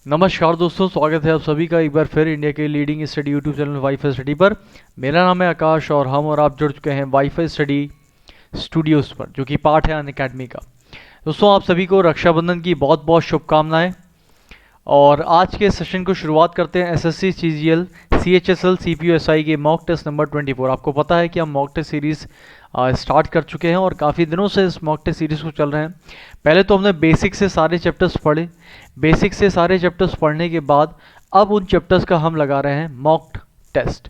नमस्कार दोस्तों, स्वागत है आप सभी का एक बार फिर इंडिया के leading study YouTube channel wifi study पर। मेरा नाम है आकाश और हम और आप जुड़ चुके हैं वाईफाई स्टडी स्टूडियोज़ पर, जो कि पार्ट है अनअकैडमी का। दोस्तों, आप सभी को रक्षाबंधन की बहुत बहुत शुभकामनाएं। और आज के सेशन को शुरुआत करते हैं एसएससी सीजीएल सीएचएसएल सीपीयूएसआई के मॉक टेस्ट नंबर 24। आपको पता है कि हम मॉक टेस्ट सीरीज़ स्टार्ट कर चुके हैं और काफ़ी दिनों से इस मॉक टेस्ट सीरीज़ को चल रहे हैं। पहले तो हमने बेसिक से सारे चैप्टर्स पढ़े। बेसिक से सारे चैप्टर्स पढ़ने के बाद अब उन चैप्टर्स का हम लगा रहे हैं मॉक टेस्ट।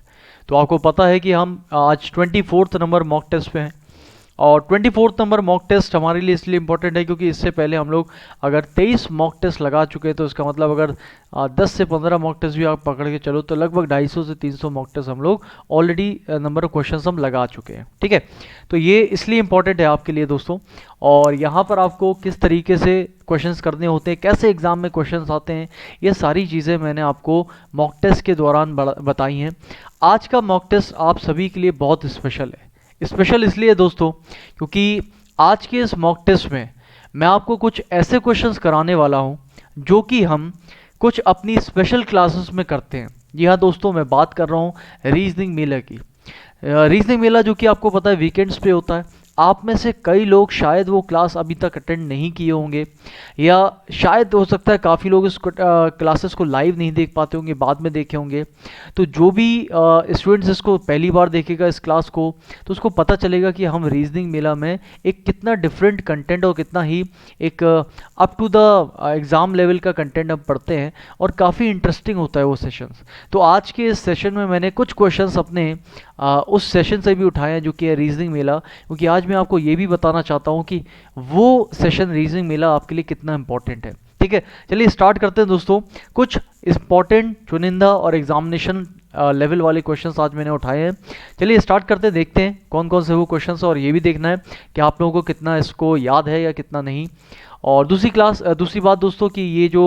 तो आपको पता है कि हम आज 24 नंबर मॉक टेस्ट पे हैं। और 24 नंबर मॉक टेस्ट हमारे लिए इसलिए इम्पोर्टेंट है क्योंकि इससे पहले हम लोग अगर 23 मॉक टेस्ट लगा चुके हैं, तो इसका मतलब अगर 10 से 15 मॉक टेस्ट भी आप पकड़ के चलो तो लगभग 250 से 300 मॉक टेस्ट हम लोग ऑलरेडी नंबर ऑफ क्वेश्चन हम लगा चुके हैं। ठीक है, तो ये इसलिए इम्पोर्टेंट है आपके लिए दोस्तों। और यहाँ पर आपको किस तरीके से क्वेश्चंस करने होते हैं, कैसे एग्जाम में क्वेश्चंस आते हैं, ये सारी चीज़ें मैंने आपको मॉक टेस्ट के दौरान बताई हैं। आज का मॉक टेस्ट आप सभी के लिए बहुत स्पेशल है। स्पेशल इसलिए दोस्तों क्योंकि आज के इस मॉक टेस्ट में मैं आपको कुछ ऐसे क्वेश्चंस कराने वाला हूं जो कि हम कुछ अपनी स्पेशल क्लासेस में करते हैं। जी हाँ दोस्तों, मैं बात कर रहा हूं रीजनिंग मेला की। रीजनिंग मेला जो कि आपको पता है वीकेंड्स पे होता है। आप में से कई लोग शायद वो क्लास अभी तक अटेंड नहीं किए होंगे, या शायद हो सकता है काफ़ी लोग इस क्लासेस को लाइव नहीं देख पाते होंगे, बाद में देखे होंगे। तो जो भी स्टूडेंट्स इसको पहली बार देखेगा इस क्लास को, तो उसको पता चलेगा कि हम रीजनिंग मेला में एक कितना डिफरेंट कंटेंट और कितना ही एक up to the exam level का कंटेंट हम पढ़ते हैं, और काफ़ी इंटरेस्टिंग होता है वो सेशंस। तो आज के इस सेशन में मैंने कुछ क्वेश्चंस अपने उस सेशन से भी उठाए हैं जो कि है रीजनिंग मेला, क्योंकि आज मैं आपको ये भी बताना चाहता हूँ कि वो सेशन रीजनिंग मेला आपके लिए कितना इंपॉर्टेंट है। ठीक है, चलिए स्टार्ट करते हैं दोस्तों। कुछ इंपॉर्टेंट चुनिंदा और एग्जामिनेशन लेवल वाले क्वेश्चंस आज मैंने उठाए हैं। चलिए स्टार्ट करते हैं, देखते हैं कौन कौन से वो क्वेश्चंस हैं, और ये भी देखना है कि आप लोगों को कितना इसको याद है या कितना नहीं। और दूसरी बात दोस्तों कि ये जो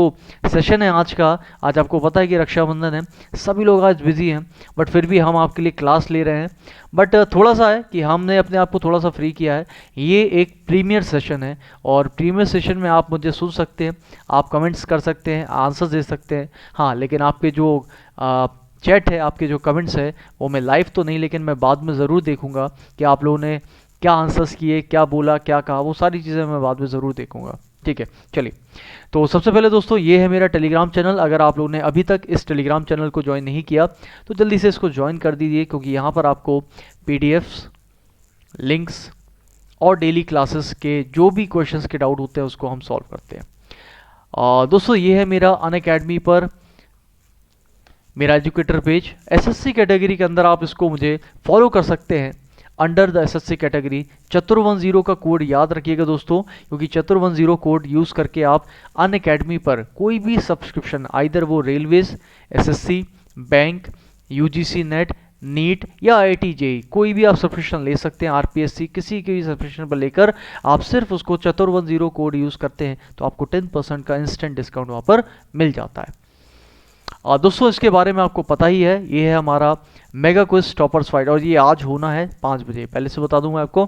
सेशन है आज का, आज आपको पता है कि रक्षाबंधन है, सभी लोग आज बिजी हैं, बट फिर भी हम आपके लिए क्लास ले रहे हैं। बट थोड़ा सा है कि हमने अपने आप को थोड़ा सा फ्री किया है। ये एक प्रीमियर सेशन है, और प्रीमियर सेशन में आप मुझे सुन सकते हैं, आप कमेंट्स कर सकते हैं, आंसर्स दे सकते हैं। हाँ, लेकिन आपके जो चैट है, आपके जो कमेंट्स है, वो मैं लाइव तो नहीं, लेकिन मैं बाद में ज़रूर देखूंगा कि आप लोगों ने क्या आंसर्स किए, क्या बोला, क्या कहा, वो सारी चीज़ें मैं बाद में ज़रूर देखूंगा। ठीक है, चलिए। तो सबसे पहले दोस्तों, ये है मेरा टेलीग्राम चैनल। अगर आप लोगों ने अभी तक इस टेलीग्राम चैनल को ज्वाइन नहीं किया तो जल्दी से इसको ज्वाइन कर दीजिए, क्योंकि यहाँ पर आपको पीडीएफ्स, लिंक्स और डेली क्लासेस के जो भी क्वेश्चंस के डाउट होते हैं उसको हम सॉल्व करते हैं। दोस्तों, ये है मेरा अनअकैडमी पर मेरा एजुकेटर पेज। एसएससी कैटेगरी के अंदर आप इसको मुझे फॉलो कर सकते हैं अंडर द एसएससी कैटेगरी। चतुर10 का कोड याद रखिएगा दोस्तों, क्योंकि चतुर10 कोड यूज़ करके आप अनअकैडमी पर कोई भी सब्सक्रिप्शन, आइदर वो railways, SSC, bank, UGC NET, NEET या आईआईटी जेईई, कोई भी आप सब्सक्रिप्शन ले सकते हैं। आरपीएससी, किसी के भी सब्सक्रिप्शन पर लेकर आप सिर्फ उसको चतुर10 कोड यूज़ करते हैं तो आपको 10% का इंस्टेंट डिस्काउंट वहाँ पर मिल जाता है। दोस्तों, इसके बारे में आपको पता ही है, ये है हमारा मेगा क्विज टॉपर्स फाइट, और ये आज होना है 5 बजे। पहले से बता दूं मैं आपको,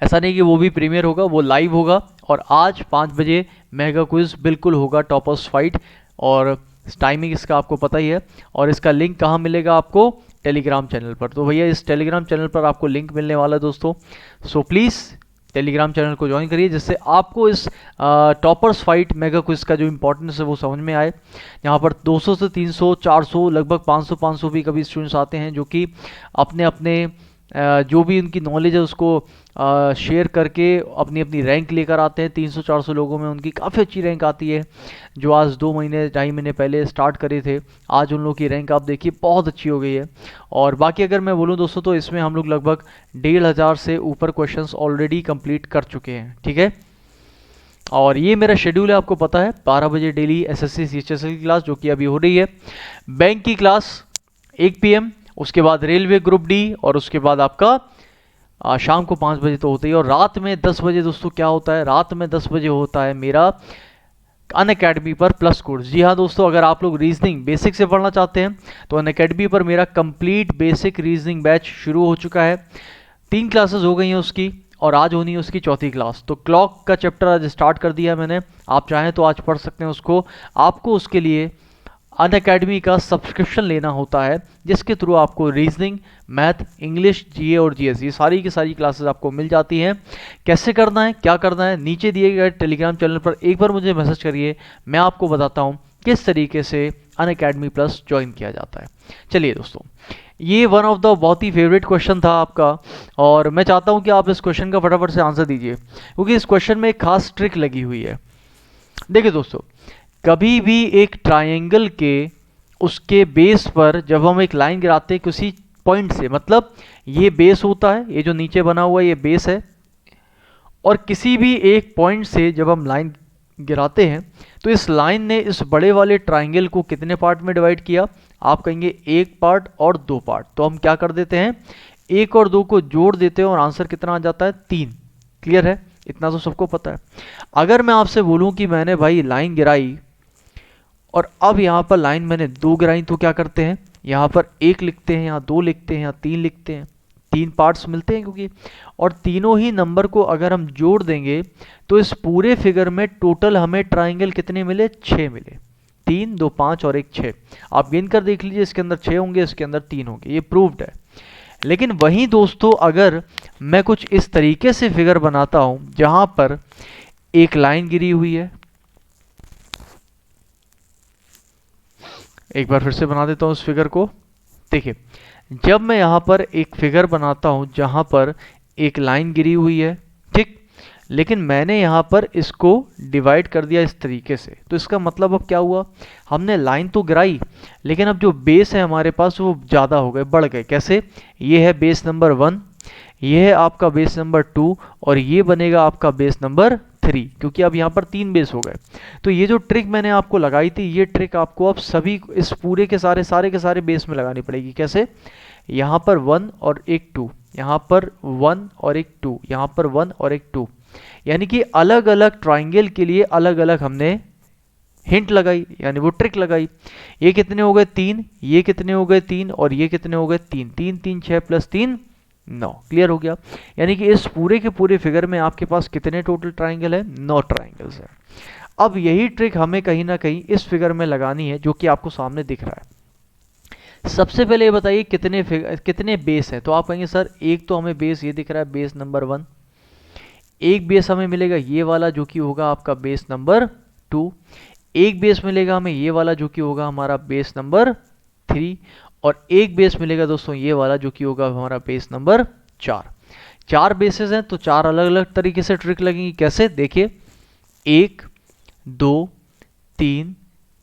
ऐसा नहीं कि वो भी प्रीमियर होगा, वो लाइव होगा। और आज 5 बजे मेगा क्विज बिल्कुल होगा, टॉपर्स फाइट। और टाइमिंग इसका आपको पता ही है। और इसका लिंक कहाँ मिलेगा आपको? टेलीग्राम चैनल पर। तो भैया इस टेलीग्राम चैनल पर आपको लिंक मिलने वाला है दोस्तों। सो प्लीज़ टेलीग्राम चैनल को ज्वाइन करिए, जिससे आपको इस टॉपर्स फाइट मेगा क्विज का जो इंपॉर्टेंस है वो समझ में आए। यहाँ पर 200 से 300, 400, लगभग 500 भी कभी स्टूडेंट्स आते हैं जो कि अपने अपने जो भी उनकी नॉलेज है उसको शेयर करके अपनी अपनी रैंक लेकर आते हैं। 300-400 लोगों में उनकी काफ़ी अच्छी रैंक आती है। जो आज 2 महीने 2.5 महीने पहले स्टार्ट करे थे, आज उन लोगों की रैंक आप देखिए बहुत अच्छी हो गई है। और बाकी अगर मैं बोलूँ दोस्तों, तो इसमें हम लोग लगभग 1500 से ऊपर क्वेश्चंस ऑलरेडी कंप्लीट कर चुके हैं। ठीक है, और ये मेरा शेड्यूल है, आपको पता है 12 बजे डेली एसएससी सीएचएसएल की क्लास जो कि अभी हो रही है। बैंक की क्लास 1 PM, उसके बाद रेलवे ग्रुप डी, और उसके बाद आपका शाम को 5 बजे तो होता ही। और रात में 10 बजे दोस्तों क्या होता है? रात में 10 बजे होता है मेरा अनअकैडमी पर प्लस कोर्स। जी हाँ दोस्तों, अगर आप लोग रीजनिंग बेसिक से पढ़ना चाहते हैं तो अनअकैडमी पर मेरा कंप्लीट बेसिक रीजनिंग बैच शुरू हो चुका है। 3 क्लासेस हो गई हैं उसकी, और आज होनी है उसकी चौथी क्लास। तो क्लॉक का चैप्टर आज स्टार्ट कर दिया है मैंने, आप चाहें तो आज पढ़ सकते हैं उसको। आपको उसके लिए अनअकैडमी का सब्सक्रिप्शन लेना होता है, जिसके थ्रू आपको रीजनिंग, मैथ, इंग्लिश, जीए और जीएस ये सारी की सारी क्लासेस आपको मिल जाती हैं। कैसे करना है, क्या करना है, नीचे दिए गए टेलीग्राम चैनल पर एक बार मुझे मैसेज करिए, मैं आपको बताता हूँ किस तरीके से अनअकैडमी प्लस ज्वाइन किया जाता है। चलिए दोस्तों, ये वन ऑफ द बहुत ही फेवरेट क्वेश्चन था आपका, और मैं चाहता हूँ कि आप इस क्वेश्चन का फटाफट से आंसर दीजिए, क्योंकि इस क्वेश्चन में एक खास ट्रिक लगी हुई है। देखिए दोस्तों, कभी भी एक ट्रायंगल के उसके बेस पर जब हम एक लाइन गिराते हैं किसी पॉइंट से, मतलब ये बेस होता है, ये जो नीचे बना हुआ है ये बेस है, और किसी भी एक पॉइंट से जब हम लाइन गिराते हैं तो इस लाइन ने इस बड़े वाले ट्रायंगल को कितने पार्ट में डिवाइड किया? आप कहेंगे एक पार्ट और दो पार्ट। तो हम क्या कर देते हैं, एक और दो को जोड़ देते हैं और आंसर कितना आ जाता है? 3। क्लियर है? इतना तो सबको पता है। अगर मैं आपसे बोलूं कि मैंने भाई लाइन गिराई और अब यहाँ पर लाइन मैंने 2 गिराई, तो क्या करते हैं, यहाँ पर 1 लिखते हैं, यहाँ 2 लिखते हैं, यहाँ 3 लिखते हैं, 3 पार्ट्स मिलते हैं क्योंकि, और तीनों ही नंबर को अगर हम जोड़ देंगे तो इस पूरे फिगर में टोटल हमें ट्राइंगल कितने मिले? 6 मिले। 3, 2, 5 और 1 6। आप गिन कर देख लीजिए, इसके अंदर 6 होंगे, इसके अंदर 3 होंगे, ये प्रूव्ड है। लेकिन वहीं दोस्तों, अगर मैं कुछ इस तरीके से फिगर बनाता हूं जहां पर एक लाइन गिरी हुई है, एक बार फिर से बना देता हूं इस फिगर को। देखिए, जब मैं यहां पर एक फिगर बनाता हूं जहां पर एक लाइन गिरी हुई है, ठीक, लेकिन मैंने यहां पर इसको डिवाइड कर दिया इस तरीके से, तो इसका मतलब अब क्या हुआ, हमने लाइन तो गिराई लेकिन अब जो बेस है हमारे पास वो ज़्यादा हो गए, बढ़ गए। कैसे? ये है बेस नंबर 1, ये है आपका बेस नंबर 2 और ये बनेगा आपका बेस नंबर 3, क्योंकि अब यहाँ पर 3 बेस हो गए। तो ये जो ट्रिक मैंने आपको लगाई थी, ये ट्रिक आपको अब सभी इस पूरे के सारे बेस में लगानी पड़ेगी। कैसे? यहाँ पर 1 और एक 2, यहाँ पर 1 और एक 2, यहाँ पर 1 और एक 2, यानी कि अलग अलग ट्राइंगल के लिए अलग अलग हमने हिंट लगाई, यानी वो ट्रिक लगाई। ये कितने हो गए? 3, ये कितने हो गए? 3, और ये कितने हो गए? 3। 3 3 6 प्लस 3 9। क्लियर हो गया? यानी कि इस पूरे के पूरे फिगर में आपके पास कितने टोटल ट्राइंगल है? 9 ट्राइंगल्स है। अब यही ट्रिक हमें कहीं ना कहीं इस फिगर में लगानी है, जो कि आपको सामने दिख रहा है। सबसे पहले ये बताइए कितने बेस है? तो आप कहेंगे सर एक तो हमें बेस ये दिख रहा है, बेस नंबर 1, एक बेस हमें मिलेगा ये वाला जो कि होगा आपका बेस नंबर 2, एक बेस मिलेगा हमें ये वाला जो कि होगा हमारा बेस नंबर 3, और एक बेस मिलेगा दोस्तों ये वाला जो कि होगा हमारा बेस नंबर 4। 4 बेसेस हैं तो 4 अलग अलग तरीके से ट्रिक लगेंगी। कैसे? देखिए, 1 2 3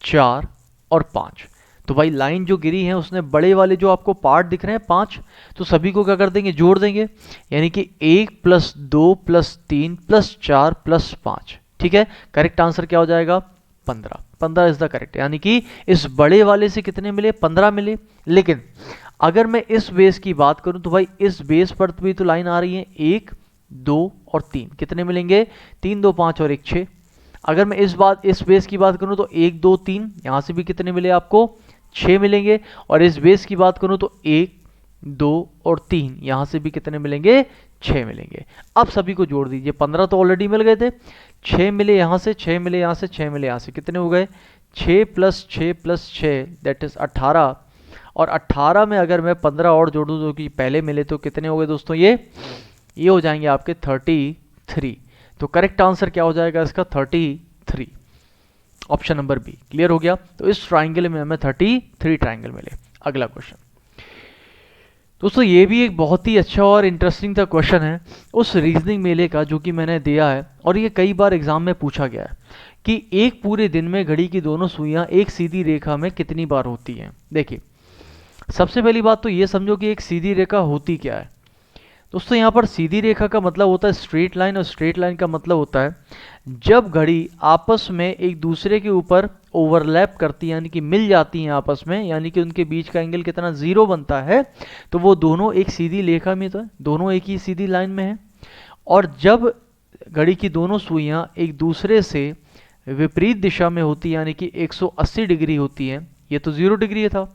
4 और 5। तो भाई लाइन जो गिरी है उसने बड़े वाले जो आपको पार्ट दिख रहे हैं 5, तो सभी को क्या कर देंगे? जोड़ देंगे, यानी कि 1 + 2 + 3 + 4 + 5। ठीक है, करेक्ट आंसर क्या हो जाएगा? 15। 15 इज द करेक्ट, यानी कि इस बड़े वाले से कितने मिले? 15 मिले। लेकिन अगर मैं इस बेस की बात करूं तो भाई इस बेस पर भी तो लाइन आ रही है, 1 2 और 3, कितने मिलेंगे? 3 2 5 और 1 6। अगर मैं इस बेस की बात करूं तो 1 2 3, यहां से भी कितने मिले आपको? 6 मिलेंगे। और इस बेस की बात करूं तो 1 2 और 3, यहां से भी कितने मिलेंगे? 6 मिलेंगे। अब सभी को जोड़ दीजिए, 15 तो ऑलरेडी मिल गए थे, 6 मिले यहां से, 6 मिले यहां से, 6 मिले यहां से, कितने हो गए? 6 + 6 + 6 दैट इज 18। और 18 में अगर मैं 15 और जोड़ दूं जो कि पहले मिले, तो कितने हो गए दोस्तों? ये हो जाएंगे आपके 33। तो करेक्ट आंसर क्या हो जाएगा इसका? 33, ऑप्शन नंबर बी। क्लियर हो गया? तो इस ट्राइंगल में हमें 33 ट्राइंगल मिले। अगला क्वेश्चन दोस्तों, ये भी एक बहुत ही अच्छा और इंटरेस्टिंग सा क्वेश्चन है उस रीजनिंग मेले का जो कि मैंने दिया है, और ये कई बार एग्जाम में पूछा गया है कि एक पूरे दिन में घड़ी की दोनों सुइयां एक सीधी रेखा में कितनी बार होती हैं। देखिए, सबसे पहली बात तो ये समझो कि एक सीधी रेखा होती क्या है। दोस्तों, यहाँ पर सीधी रेखा का मतलब होता है स्ट्रेट लाइन, और स्ट्रेट लाइन का मतलब होता है जब घड़ी आपस में एक दूसरे के ऊपर ओवरलैप करती है, यानी कि मिल जाती हैं आपस में, यानी कि उनके बीच का एंगल कितना? 0 बनता है, तो वो दोनों एक सीधी रेखा में, तो है दोनों एक ही सीधी लाइन में है। और जब घड़ी की दोनों सुइयां एक दूसरे से विपरीत दिशा में होती है, यानी कि 180 डिग्री होती है, ये तो 0 डिग्री था,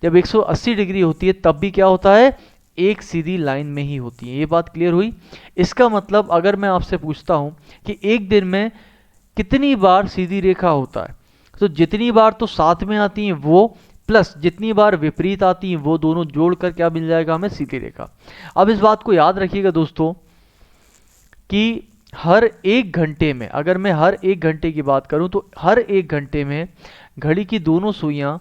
जब 180 डिग्री होती है तब भी क्या होता है? एक सीधी लाइन में ही होती हैं। ये बात क्लियर हुई। इसका मतलब अगर मैं आपसे पूछता हूं कि एक दिन में कितनी बार सीधी रेखा होता है, तो जितनी बार तो साथ में आती हैं वो, प्लस जितनी बार विपरीत आती हैं वो, दोनों जोड़कर क्या मिल जाएगा हमें, सीधी रेखा। अब इस बात को याद रखिएगा दोस्तों कि हर एक घंटे में, अगर मैं हर एक घंटे की बात करूं तो हर एक घंटे में घड़ी की दोनों सुइयां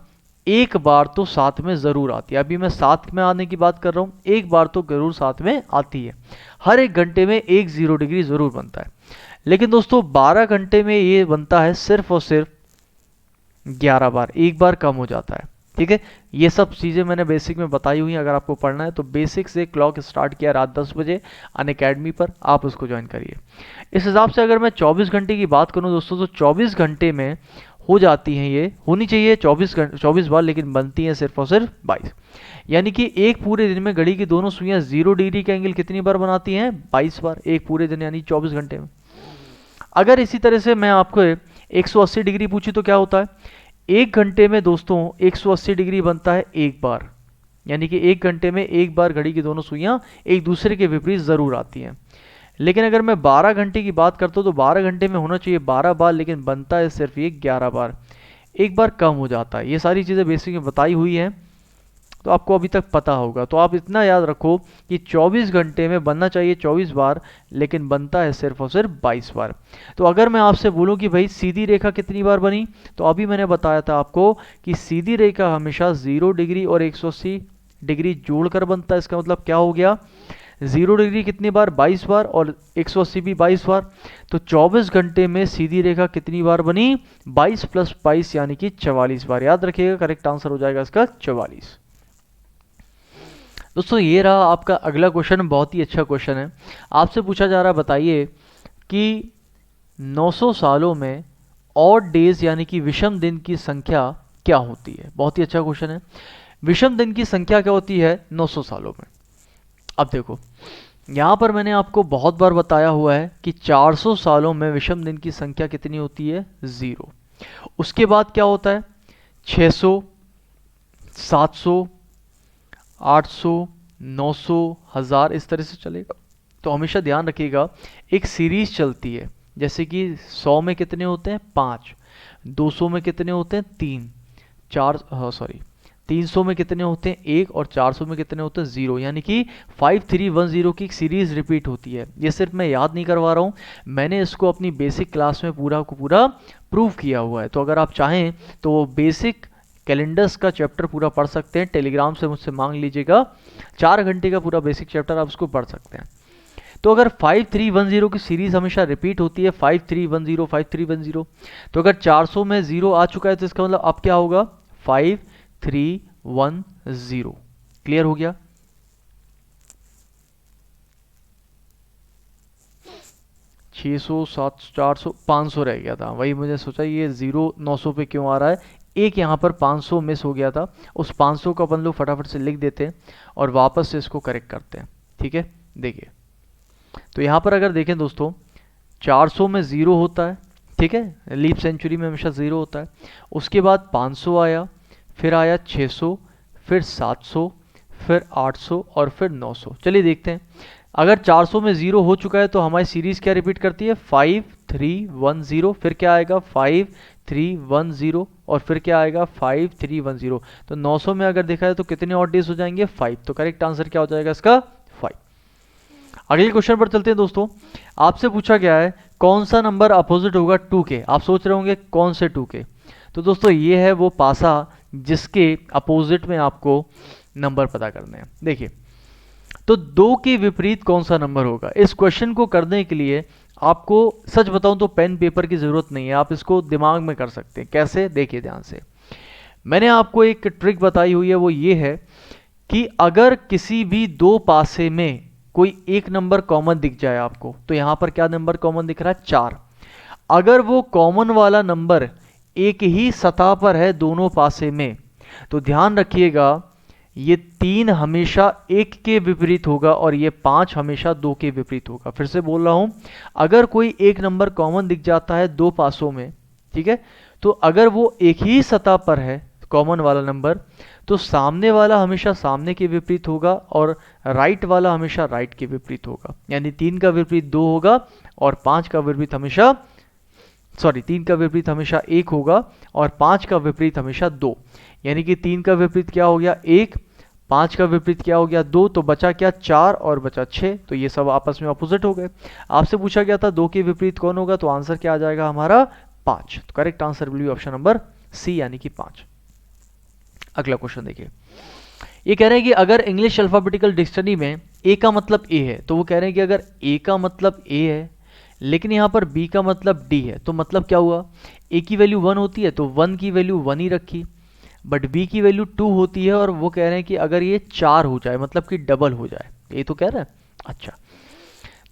एक बार तो साथ में ज़रूर आती है। अभी मैं साथ में आने की बात कर रहा हूं, एक बार तो जरूर साथ में आती है। हर एक घंटे में एक 0 डिग्री ज़रूर बनता है। लेकिन दोस्तों 12 घंटे में ये बनता है सिर्फ और सिर्फ 11 बार, एक बार कम हो जाता है। ठीक है, ये सब चीज़ें मैंने बेसिक में बताई हुई हैं। अगर आपको पढ़ना है तो बेसिक से क्लॉक स्टार्ट किया रात 10 बजे अनअकैडमी पर, आप उसको ज्वाइन करिए। इस हिसाब से अगर मैं 24 घंटे की बात करूं दोस्तों, तो 24 घंटे में हो जाती हैं, ये होनी चाहिए 24 बार, लेकिन बनती हैं सिर्फ और सिर्फ 22। यानी कि एक पूरे दिन में घड़ी की दोनों सुइयां 0 डिग्री का एंगल कितनी बार बनाती हैं, 22 बार, एक पूरे दिन यानी 24 घंटे में। अगर इसी तरह से मैं आपको 180 डिग्री पूछी तो क्या होता है, एक घंटे में दोस्तों 180 डिग्री बनता है एक बार। यानी कि एक घंटे में एक बार घड़ी की दोनों सुइयां एक दूसरे के विपरीत जरूर आती हैं। लेकिन अगर मैं 12 घंटे की बात करता हूं तो 12 घंटे में होना चाहिए 12 बार, लेकिन बनता है सिर्फ ये 11 बार, एक बार कम हो जाता है। ये सारी चीज़ें बेसिक में बताई हुई हैं, तो आपको अभी तक पता होगा। तो आप इतना याद रखो कि 24 घंटे में बनना चाहिए 24 बार, लेकिन बनता है सिर्फ और सिर्फ 22 बार। तो अगर मैं आपसे बोलूं कि भाई सीधी रेखा कितनी बार बनी, तो अभी मैंने बताया था आपको कि सीधी रेखा हमेशा 0 डिग्री और 180 डिग्री जोड़कर बनता है। इसका मतलब क्या हो गया, 0 डिग्री कितनी बार, 22 बार, और 180 भी 22 बार। तो 24 घंटे में सीधी रेखा कितनी बार बनी, 22 + 22 यानी कि 44 बार। याद रखिएगा, करेक्ट आंसर हो जाएगा इसका 44। दोस्तों ये रहा आपका अगला क्वेश्चन, बहुत ही अच्छा क्वेश्चन है। आपसे पूछा जा रहा है, बताइए कि 900 सालों में ऑड डेज यानी कि विषम दिन की संख्या क्या होती है। बहुत ही अच्छा क्वेश्चन है। विषम दिन की संख्या क्या होती है 900 सालों में। अब देखो यहाँ पर मैंने आपको बहुत बार बताया हुआ है कि 400 सालों में विषम दिन की संख्या कितनी होती है, 0। उसके बाद क्या होता है, 600, 700, 800, 900, 1000, इस तरह से चलेगा। तो हमेशा ध्यान रखिएगा एक सीरीज चलती है, जैसे कि 100 में कितने होते हैं, 5, 200 में कितने होते हैं, 3, 300 में कितने होते हैं, 1, और 400 में कितने होते हैं, 0। यानी कि 5310 की एक सीरीज रिपीट होती है। ये सिर्फ मैं याद नहीं करवा रहा हूँ, मैंने इसको अपनी बेसिक क्लास में पूरा को पूरा प्रूव किया हुआ है। तो अगर आप चाहें तो वो बेसिक कैलेंडर्स का चैप्टर पूरा पढ़ सकते हैं, टेलीग्राम से मुझसे मांग लीजिएगा, 4 घंटे का पूरा बेसिक चैप्टर आप उसको पढ़ सकते हैं। तो अगर 5310 की सीरीज हमेशा रिपीट होती है, 5310 5310, तो अगर 400 में 0 आ चुका है तो इसका मतलब अब क्या होगा, 5310। क्लियर हो गया। छः सौ, 700, 400, 500 रह गया था, वही मुझे सोचा ये 0 900 पे क्यों आ रहा है। एक यहाँ पर 500 मिस हो गया था, उस 500 को अपन लोग फटाफट से लिख देते हैं और वापस से इसको करेक्ट करते हैं। ठीक है, देखिए तो यहाँ पर अगर देखें दोस्तों, 400 में 0 होता है, ठीक है, लीप सेंचुरी में हमेशा 0 होता है। उसके बाद 500 आया, फिर आया 600, फिर 700, फिर 800 और फिर 900। चलिए देखते हैं, अगर 400 में 0 हो चुका है तो हमारी सीरीज क्या रिपीट करती है, 5310, फिर क्या आएगा 5310, और फिर क्या आएगा 5310। तो 900 में अगर देखा है तो कितने ऑड डेज हो जाएंगे, 5। तो करेक्ट आंसर क्या हो जाएगा इसका, 5। अगले क्वेश्चन पर चलते हैं दोस्तों। आपसे पूछा गया है कौन सा नंबर अपोजिट होगा 2 के। आप सोच रहे होंगे कौन से 2 के, तो दोस्तों ये है वो पासा जिसके अपोजिट में आपको नंबर पता करने हैं। देखिए तो 2 के विपरीत कौन सा नंबर होगा। इस क्वेश्चन को करने के लिए आपको सच बताऊं तो पेन पेपर की जरूरत नहीं है, आप इसको दिमाग में कर सकते हैं। कैसे, देखिए ध्यान से, मैंने आपको एक ट्रिक बताई हुई है, वो ये है कि अगर किसी भी 2 पासे में कोई एक नंबर कॉमन दिख जाए आपको, तो यहां पर क्या नंबर कॉमन दिख रहा है, 4। अगर वो कॉमन वाला नंबर एक ही सतह पर है दोनों पासे में, तो ध्यान रखिएगा ये 3 हमेशा 1 के विपरीत होगा और ये 5 हमेशा 2 के विपरीत होगा। फिर से बोल रहा हूं, अगर कोई एक नंबर कॉमन दिख जाता है 2 पासों में, ठीक है, तो अगर वो एक ही सतह पर है, कॉमन वाला नंबर, तो सामने वाला हमेशा सामने के विपरीत होगा और राइट वाला हमेशा राइट के विपरीत होगा। यानी 3 का विपरीत 2 होगा और 5 का विपरीत हमेशा 3 का विपरीत हमेशा 1 होगा और 5 का विपरीत हमेशा 2। यानी कि 3 का विपरीत क्या हो गया 1, 5 का विपरीत क्या हो गया 2, तो बचा क्या 4 और बचा 6, तो ये सब आपस में अपोजिट हो गए। आपसे पूछा गया था 2 के विपरीत कौन होगा, तो आंसर क्या आ जाएगा हमारा 5। तो correct answer will be option number C यानी कि 5। अगला क्वेश्चन देखिए, ये कह रहे हैं कि अगर इंग्लिश अल्फाबेटिकल डिक्शनरी में ए का मतलब ए है, तो वो कह रहे हैं कि अगर ए का मतलब ए है लेकिन यहाँ पर बी का मतलब डी है, तो मतलब क्या हुआ, ए की वैल्यू 1 होती है तो 1 की वैल्यू 1 ही रखी, बट बी की वैल्यू 2 होती है और वो कह रहे हैं कि अगर ये 4 हो जाए मतलब कि डबल हो जाए, ये तो कह रहे हैं। अच्छा,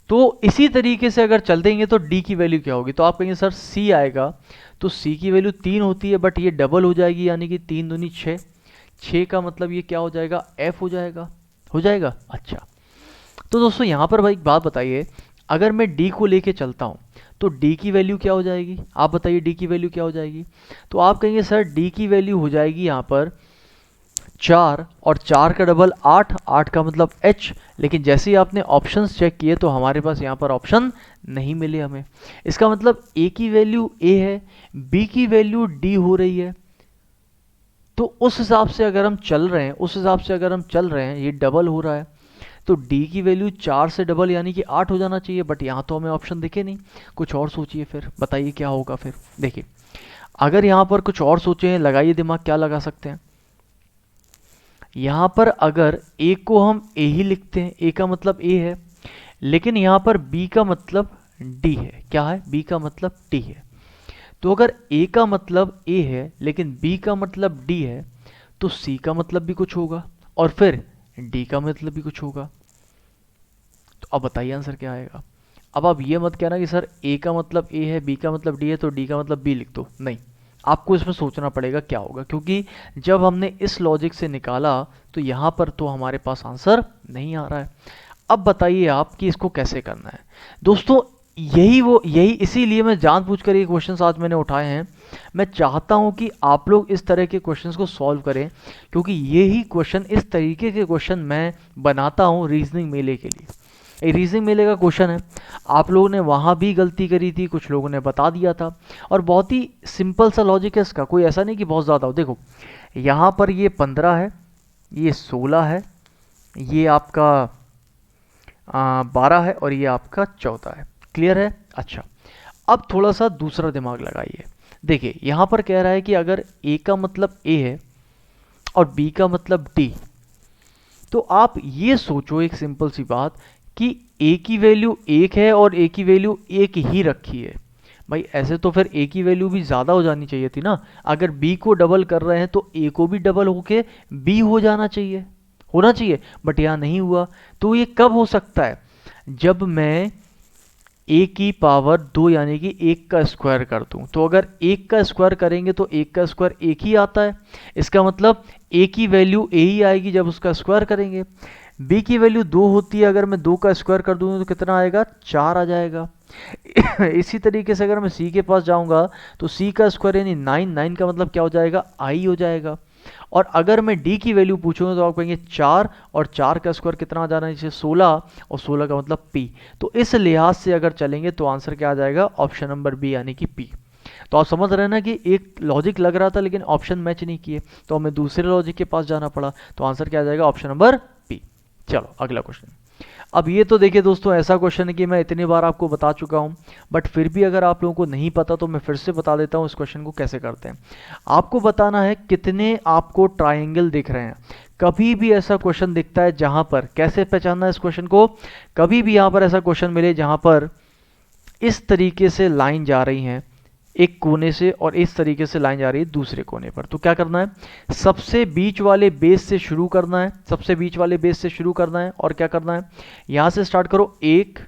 तो इसी तरीके से अगर चल देंगे तो डी की वैल्यू क्या होगी, तो आप कहेंगे सर सी आएगा, तो सी की वैल्यू 3 होती है बट ये डबल हो जाएगी, यानी कि 3 दूनी 6, 6 का मतलब ये क्या हो जाएगा एफ हो जाएगा। अच्छा, तो दोस्तों यहाँ पर भाई एक बात बताइए, अगर मैं डी को लेके चलता हूँ तो डी की वैल्यू क्या हो जाएगी, आप बताइए डी की वैल्यू क्या हो जाएगी, तो आप कहेंगे सर डी की वैल्यू हो जाएगी यहाँ पर 4 और 4 का डबल 8, 8 का मतलब H, लेकिन जैसे ही आपने ऑप्शंस चेक किए तो हमारे पास यहाँ पर ऑप्शन नहीं मिले हमें। इसका मतलब A की वैल्यू A है, B की वैल्यू D हो रही है, तो उस हिसाब से अगर हम चल रहे हैं ये डबल हो रहा है, तो D की वैल्यू 4 से डबल यानी कि 8 हो जाना चाहिए, बट यहाँ तो हमें ऑप्शन दिखे नहीं। कुछ और सोचिए फिर, बताइए क्या होगा फिर। देखिए अगर यहाँ पर कुछ और सोचे, लगाइए दिमाग, क्या लगा सकते हैं। यहाँ पर अगर A को हम A ही लिखते हैं, A का मतलब A है, लेकिन यहाँ पर B का मतलब D है। क्या है, B का मतलब D है। तो अगर A का मतलब A है लेकिन B का मतलब D है, तो C का मतलब भी कुछ होगा और फिर D का मतलब भी कुछ होगा। तो अब बताइए आंसर क्या आएगा। अब आप ये मत कहना कि सर A का मतलब A है, B का मतलब D है तो D का मतलब B लिख दो, नहीं, आपको इसमें सोचना पड़ेगा क्या होगा, क्योंकि जब हमने इस लॉजिक से निकाला तो यहाँ पर तो हमारे पास आंसर नहीं आ रहा है। अब बताइए आप कि इसको कैसे करना है। दोस्तों यही इसीलिए मैं जानबूझकर ये क्वेश्चंस आज मैंने उठाए हैं। मैं चाहता हूं कि आप लोग इस तरह के क्वेश्चंस को सॉल्व करें, क्योंकि यही क्वेश्चन, इस तरीके के क्वेश्चन मैं बनाता हूं रीजनिंग मेले के लिए। ये रीजनिंग मेले का क्वेश्चन है, आप लोगों ने वहाँ भी गलती करी थी, कुछ लोगों ने बता दिया था, और बहुत ही सिंपल सा लॉजिक है इसका, कोई ऐसा नहीं कि बहुत ज़्यादा हो। देखो यहाँ पर ये 15 है, ये 16 है, ये आपका 12 है और ये आपका 14 है। क्लियर है। अच्छा, अब थोड़ा सा दूसरा दिमाग लगाइए। देखिए यहाँ पर कह रहा है कि अगर A का मतलब A है और B का मतलब D, तो आप ये सोचो एक सिंपल सी बात कि A की वैल्यू 1 है और A की वैल्यू 1 ही रखी है। भाई ऐसे तो फिर A की वैल्यू भी ज़्यादा हो जानी चाहिए थी ना। अगर B को डबल कर रहे हैं तो A को भी डबल होके B हो जाना चाहिए, बट यहाँ नहीं हुआ। तो ये कब हो सकता है, जब मैं A की पावर 2 यानी कि 1 का स्क्वायर कर दूं। तो अगर 1 का स्क्वायर करेंगे तो 1 का स्क्वायर 1 ही आता है, इसका मतलब A की वैल्यू A ही आएगी जब उसका स्क्वायर करेंगे। B की वैल्यू 2 होती है, अगर मैं 2 का स्क्वायर कर दूँ तो कितना आएगा, 4 आ जाएगा। इसी तरीके से अगर मैं C के पास जाऊंगा तो C का स्क्वायर यानी 9, 9 का मतलब क्या हो जाएगा, I हो जाएगा। और अगर मैं D की वैल्यू पूछूंगा तो आप कहेंगे 4 और 4 का स्क्वायर कितना आ जाना है, 16 और 16 का मतलब P। तो इस लिहाज से अगर चलेंगे तो आंसर क्या आ जाएगा, ऑप्शन नंबर बी यानी कि P। तो आप समझ रहे हैं ना कि एक लॉजिक लग रहा था लेकिन ऑप्शन मैच नहीं किए, तो हमें दूसरे लॉजिक के पास जाना पड़ा। तो आंसर क्या आ जाएगा, ऑप्शन नंबर P। चलो अगला क्वेश्चन। अब ये तो देखिए दोस्तों, ऐसा क्वेश्चन है कि मैं इतनी बार आपको बता चुका हूँ, बट फिर भी अगर आप लोगों को नहीं पता तो मैं फिर से बता देता हूँ इस क्वेश्चन को कैसे करते हैं। आपको बताना है कितने आपको ट्राइंगल दिख रहे हैं। कभी भी ऐसा क्वेश्चन दिखता है जहां पर, कैसे पहचानना है इस क्वेश्चन को, कभी भी यहां पर ऐसा क्वेश्चन मिले जहां पर इस तरीके से लाइन जा रही है एक कोने से और इस तरीके से लाइन जा रही है दूसरे कोने पर, तो क्या करना है, सबसे बीच वाले बेस से शुरू करना है, और क्या करना है, यहां से स्टार्ट करो, 1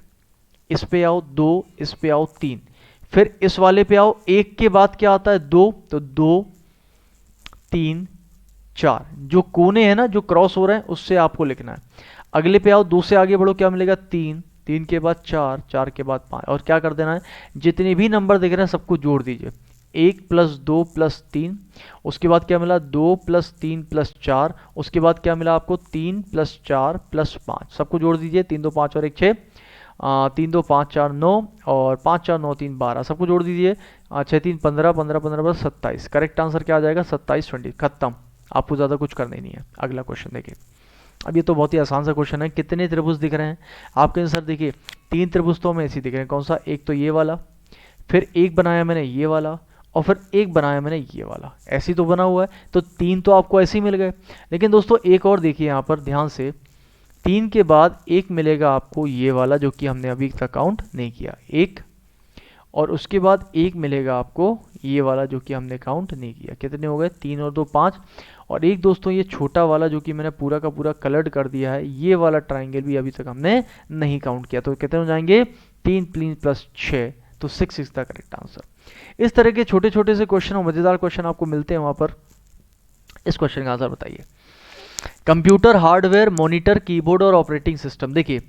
इस पे आओ, 2 इस पे आओ, 3 फिर इस वाले पे आओ, 1 के बाद क्या आता है, 2, तो 2 3 4, जो कोने हैं ना जो क्रॉस हो रहे हैं उससे आपको लिखना है। अगले पे आओ, 2 से आगे बढ़ो, क्या मिलेगा, 3, 3 के बाद 4, 4 के बाद 5, और क्या कर देना है, जितने भी नंबर दिख रहे हैं सबको जोड़ दीजिए। 1 + 2 + 3, उसके बाद क्या मिला 2 + 3 + 4, उसके बाद क्या मिला आपको 3 + 4 + 5, सबको जोड़ दीजिए 3 2 5 और 1 6, 3 2 5 4 9 और 5 4 9 3 12, सबको जोड़ दीजिए 6 3 15 15 15 बस 27। करेक्ट आंसर क्या आ जाएगा 27 20, खत्म, आपको ज़्यादा कुछ करना ही नहीं है। अगला क्वेश्चन देखिए, अब ये तो बहुत ही आसान सा क्वेश्चन है। कितने त्रिभुज दिख रहे हैं आपके आंसर देखिए, 3 त्रिभुज तो हमें ऐसे दिख रहे हैं, कौन सा, एक तो ये वाला, फिर एक बनाया मैंने ये वाला, और फिर एक बनाया मैंने ये वाला, ऐसे तो बना हुआ है, तो 3 तो आपको ऐसे ही मिल गए। लेकिन दोस्तों एक और देखिए यहाँ पर ध्यान से, 3 के बाद एक मिलेगा आपको ये वाला जो कि हमने अभी तक काउंट नहीं किया, एक, और उसके बाद एक मिलेगा आपको ये वाला जो कि हमने काउंट नहीं किया। कितने हो गए, 3 और 2 5, और एक दोस्तों ये छोटा वाला जो कि मैंने पूरा का पूरा कलर्ड कर दिया है, ये वाला ट्राइंगल भी अभी तक हमने नहीं काउंट किया। तो कितने हो जाएंगे 3 3 + 6, तो 6 इज द करेक्ट आंसर। इस तरह के छोटे छोटे से क्वेश्चन और मजेदार क्वेश्चन आपको मिलते हैं वहां पर। इस क्वेश्चन का आंसर बताइए। कंप्यूटर हार्डवेयर, मॉनिटर, कीबोर्ड और ऑपरेटिंग सिस्टम। देखिए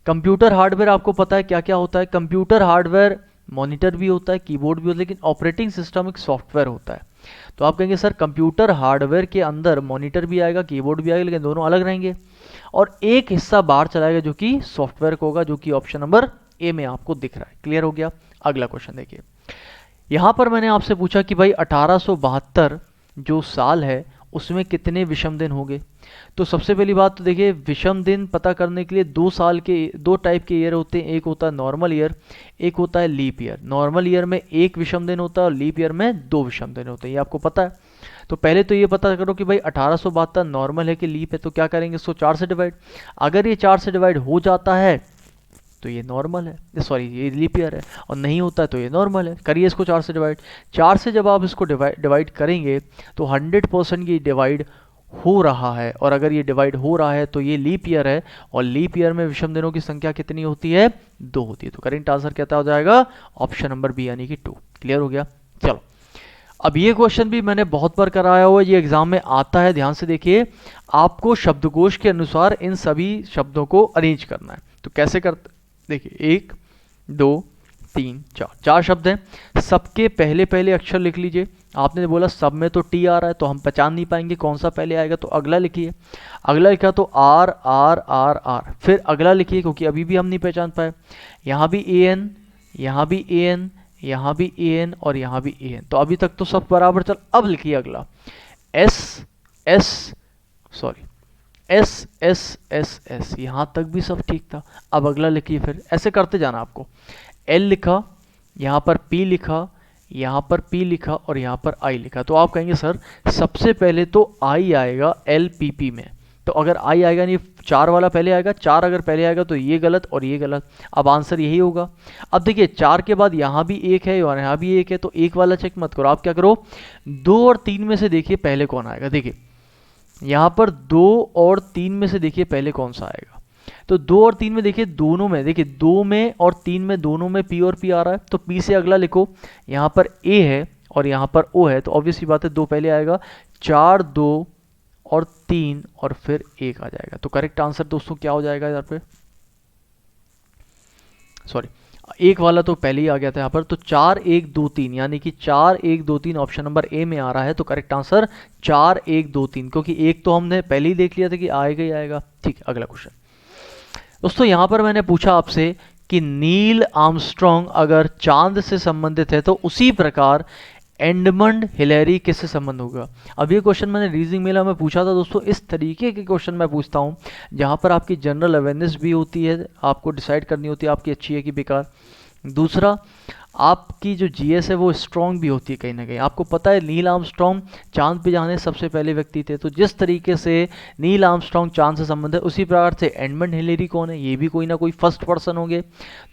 कंप्यूटर हार्डवेयर आपको पता है क्या क्या होता है, कंप्यूटर हार्डवेयर मॉनिटर भी होता है, कीबोर्ड भी होता है, लेकिन ऑपरेटिंग सिस्टम एक सॉफ्टवेयर होता है। तो आप कहेंगे सर कंप्यूटर हार्डवेयर के अंदर मॉनिटर भी आएगा, कीबोर्ड भी आएगा, लेकिन दोनों अलग रहेंगे, और एक हिस्सा बाहर चलाएगा जो कि सॉफ्टवेयर का होगा, जो कि ऑप्शन नंबर ए में आपको दिख रहा है। क्लियर हो गया। अगला क्वेश्चन देखिए, यहां पर मैंने आपसे पूछा कि भाई 1872 जो साल है उसमें कितने विषम दिन होंगे। तो सबसे पहली बात तो देखिए, विषम दिन पता करने के लिए 2 टाइप के ईयर होते हैं, एक होता है नॉर्मल ईयर, एक होता है लीप ईयर। नॉर्मल ईयर में 1 विषम दिन होता है और लीप ईयर में 2 विषम दिन होते हैं, ये आपको पता है। तो पहले तो ये पता करो कि भाई 1872 नॉर्मल है कि लीप है, तो क्या करेंगे इसको 4 से डिवाइड, अगर ये 4 से डिवाइड हो जाता है तो ये नॉर्मल है, सॉरी ये लीप ईयर है, और नहीं होता है तो ये नॉर्मल है। करिए इसको 4 से डिवाइड, 4 से जब आप इसको डिवाइड करेंगे तो 100% ये डिवाइड हो रहा है, और अगर ये डिवाइड हो रहा है तो ये लीप ईयर है, और लीप ईयर में विषम दिनों की संख्या कितनी होती है, 2 होती है। तो करेक्ट आंसर क्या हो जाएगा, ऑप्शन नंबर बी यानी कि 2। क्लियर हो गया। चलो अब ये क्वेश्चन भी मैंने बहुत बार कराया हुआ है, ये एग्जाम में आता है, ध्यान से देखिए। आपको शब्दकोश के अनुसार इन सभी शब्दों को अरेंज करना है। तो कैसे करते, देखिए 1 2 3 4, 4 शब्द हैं, सबके पहले पहले अक्षर लिख लीजिए। आपने बोला सब में तो टी आ रहा है तो हम पहचान नहीं पाएंगे कौन सा पहले आएगा, तो अगला लिखिए। अगला लिखा तो आर आर आर आर, फिर अगला लिखिए क्योंकि अभी भी हम नहीं पहचान पाए, यहाँ भी ए एन, यहाँ भी ए एन, यहाँ भी ए एन और यहाँ भी ए एन, तो अभी तक तो सब बराबर चल। अब लिखिए अगला S S, sorry S S S S, यहां तक भी सब ठीक था। अब अगला लिखिए, फिर ऐसे करते जाना आपको। एल लिखा, यहां पर पी लिखा, यहां पर पी लिखा और यहां पर आई लिखा। तो आप कहेंगे सर सबसे पहले तो आई आएगा एल पी पी में, तो अगर आई आएगा नहीं 4 वाला पहले आएगा, 4 अगर पहले आएगा तो ये गलत और ये गलत, अब आंसर यही होगा। अब देखिए 4 के बाद यहाँ भी 1 है और यहाँ भी 1 है, तो 1 वाला चेक मत करो, आप क्या करो 2 और 3 में से देखिए पहले कौन आएगा। देखिए यहाँ पर 2 और 3 में से देखिए पहले कौन सा आएगा, तो 2 और 3 में देखिए दोनों में, देखिए 2 में और 3 में दोनों में पी और पी आ रहा है, तो पी से अगला लिखो। यहाँ पर ए है और यहाँ पर ओ है, तो ऑब्वियसली बात है 2 पहले आएगा, 4 2 और 3 और फिर 1 आ जाएगा। तो करेक्ट आंसर दोस्तों क्या हो जाएगा यहाँ पे, सॉरी 1 वाला तो पहले ही आ गया था यहाँ पर, तो 4 1 2 3 यानी कि 4 1 2 3 ऑप्शन नंबर ए में आ रहा है। तो करेक्ट आंसर 4 1 2 3, क्योंकि 1 तो हमने पहले ही देख लिया था कि आएगा ही आएगा। ठीक, अगला क्वेश्चन दोस्तों, यहाँ पर मैंने पूछा आपसे कि नील आर्मस्ट्रॉन्ग अगर चांद से संबंधित है तो उसी प्रकार एडमंड हिलेरी किससे संबंध होगा। अब ये क्वेश्चन मैंने रीजनिंग मेला में पूछा था दोस्तों। इस तरीके के क्वेश्चन मैं पूछता हूँ जहाँ पर आपकी जनरल अवेयरनेस भी होती है, आपको डिसाइड करनी होती है आपकी अच्छी है कि बेकार। दूसरा, आपकी जो जीएस है वो स्ट्रॉन्ग भी होती है कहीं ना कहीं। आपको पता है नील आर्मस्ट्रॉन्ग चांद पे जाने सबसे पहले व्यक्ति थे, तो जिस तरीके से नील आर्मस्ट्रॉन्ग चांद से संबंध है उसी प्रकार से एडमंड हिलेरी कौन है, ये भी कोई ना कोई फर्स्ट पर्सन होंगे।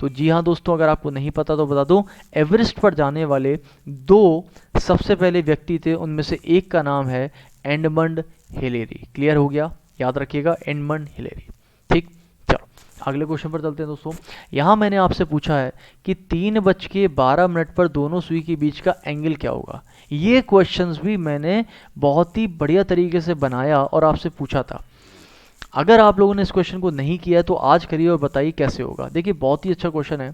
तो जी हाँ दोस्तों, अगर आपको नहीं पता तो बता दूं, एवरेस्ट पर जाने वाले 2 सबसे पहले व्यक्ति थे, उनमें से एक का नाम है एडमंड हिलेरी। क्लियर हो गया, याद रखिएगा एडमंड हिलेरी। ठीक, चलो अगले क्वेश्चन पर चलते हैं दोस्तों। यहाँ मैंने आपसे पूछा है कि 3:12 पर दोनों सुई के बीच का एंगल क्या होगा। ये क्वेश्चंस भी मैंने बहुत ही बढ़िया तरीके से बनाया और आपसे पूछा था। अगर आप लोगों ने इस क्वेश्चन को नहीं किया है तो आज करिए और बताइए कैसे होगा। देखिए बहुत ही अच्छा क्वेश्चन है।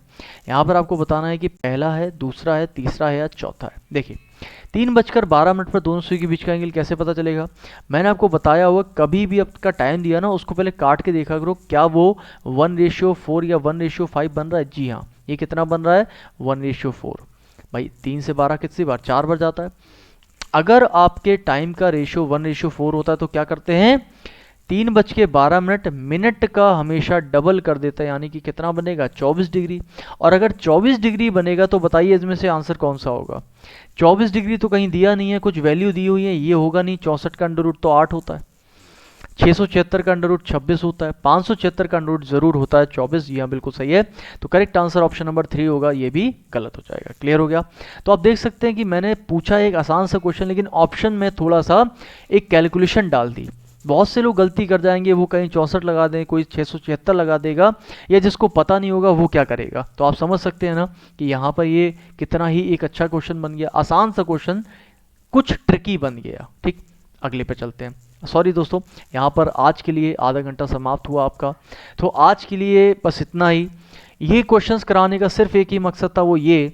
यहाँ पर आपको बताना है कि पहला है, दूसरा है, तीसरा है या चौथा है। देखिए 3:12 पर दोनों सुई के बीच का एंगल कैसे पता चलेगा। मैंने आपको बताया हुआ कभी भी आपका टाइम दिया ना उसको पहले काट के देखा करो, क्या वो 1:4 या 1:5 बन रहा है। जी हाँ, ये कितना बन रहा है 1:4। भाई 3 से 12 कितनी बार, 4 बार जाता है। अगर आपके टाइम का रेशियो 1:4 होता है तो क्या करते हैं, 3:12 मिनट का हमेशा डबल कर देता है, यानी कि कितना बनेगा 24 डिग्री। और अगर 24 डिग्री बनेगा तो बताइए इसमें से आंसर कौन सा होगा। 24 डिग्री तो कहीं दिया नहीं है, कुछ वैल्यू दी हुई है, ये होगा नहीं। 64 का अंडर रूट तो 8 होता है, 676 का अंडर रूट 26 होता है, 576 का अंडर रूट जरूर होता है 24। जी हाँ बिल्कुल सही है। तो करेक्ट आंसर ऑप्शन नंबर 3 होगा, ये भी गलत हो जाएगा। क्लियर हो गया। तो आप देख सकते हैं कि मैंने पूछा एक आसान सा क्वेश्चन, लेकिन ऑप्शन में थोड़ा सा एक कैलकुलेशन डाल दी। बहुत से लोग गलती कर जाएंगे, वो कहीं 64 लगा दें, कोई 676 लगा देगा, या जिसको पता नहीं होगा वो क्या करेगा। तो आप समझ सकते हैं ना कि यहाँ पर ये कितना ही एक अच्छा क्वेश्चन बन गया, आसान सा क्वेश्चन कुछ ट्रिकी बन गया। ठीक, अगले पे चलते हैं। सॉरी दोस्तों, यहाँ पर आज के लिए आधा घंटा समाप्त हुआ आपका। तो आज के लिए बस इतना ही। ये क्वेश्चंस कराने का सिर्फ एक ही मकसद था, वो ये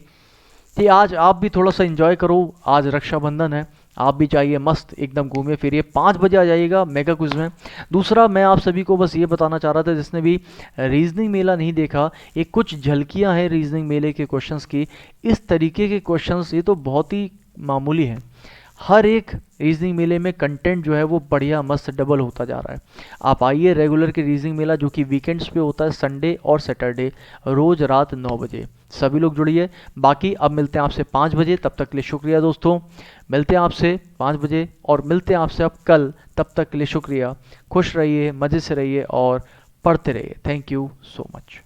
कि आज आप भी थोड़ा सा एंजॉय करो। आज रक्षाबंधन है, आप भी चाहिए मस्त एकदम घूमिए फिरिए। 5 बजे आ जाइएगा मेगा क्विज में। दूसरा मैं आप सभी को बस ये बताना चाह रहा था, जिसने भी रीजनिंग मेला नहीं देखा, ये कुछ झलकियां हैं रीजनिंग मेले के क्वेश्चंस की। इस तरीके के क्वेश्चंस ये तो बहुत ही मामूली हैं। हर एक रीजनिंग मेले में कंटेंट जो है वो बढ़िया मस्त डबल होता जा रहा है। आप आइए रेगुलर के रीजनिंग मेला, जो कि वीकेंड्स पे होता है, संडे और सैटरडे, रोज रात 9 बजे। सभी लोग जुड़िए। बाकी अब मिलते हैं आपसे 5 बजे, तब तक के लिए शुक्रिया दोस्तों। मिलते हैं आपसे 5 बजे और मिलते हैं आपसे अब कल। तब तक के लिए शुक्रिया। खुश रहिए, मज़े से रहिए और पढ़ते रहिए। Thank you so much.